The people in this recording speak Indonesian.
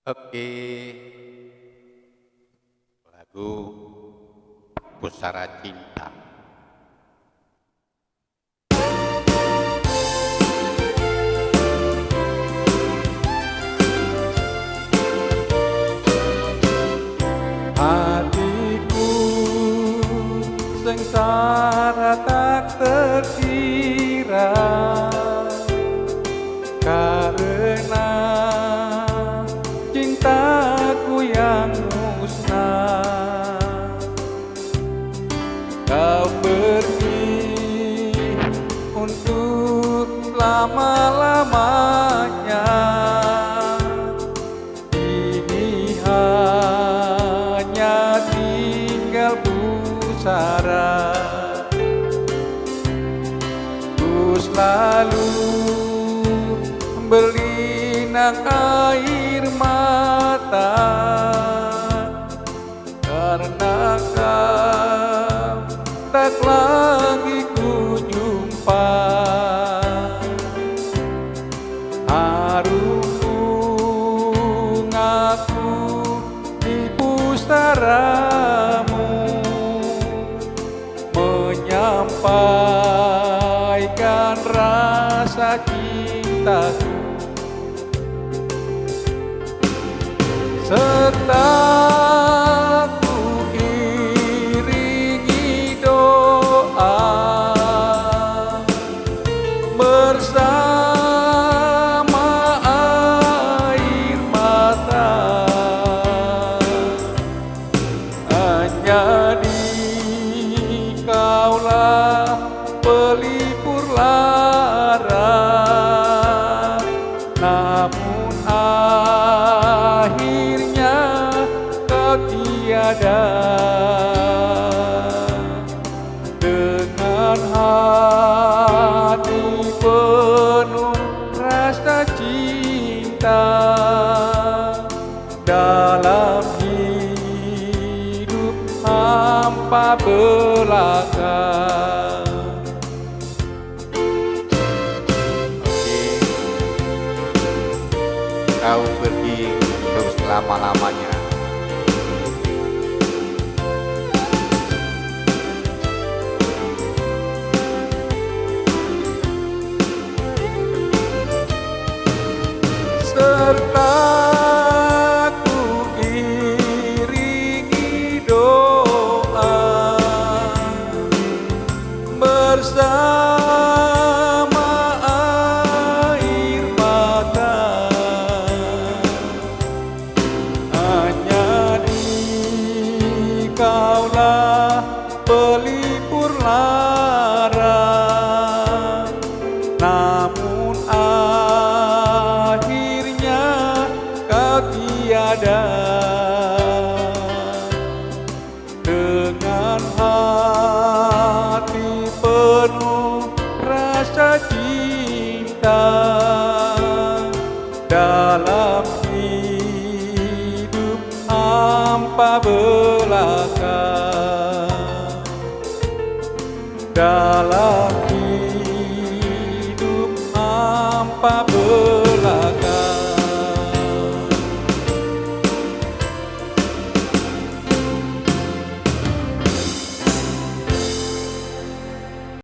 Oke, lagu Pusara Cinta. Hatiku sengsara tak terkira karena cintaku yang musnah. Kau pergi untuk lama-lamanya. Ini hanya tinggal pusara. Ku selalu berlinang air mata karena kau tak lagi ku jumpa. Harum bungaku di pustaramu menyampaikan rasa cintaku, serta ku iringi doa bersama air mata. Hanya dikaulah pelipur lara, namun akhirnya kau tiada. Dengan hati penuh rasa cinta dalam hidup hampa belaka. Kau pergi untuk selama-lamanya. Serta ku iringi doa bersama air mata. Hanya dikaulah pelipur lara, namun akhirnya kau tiada. Dengan hati penuh rasa cinta dalam hidup hampa belaka. Dalam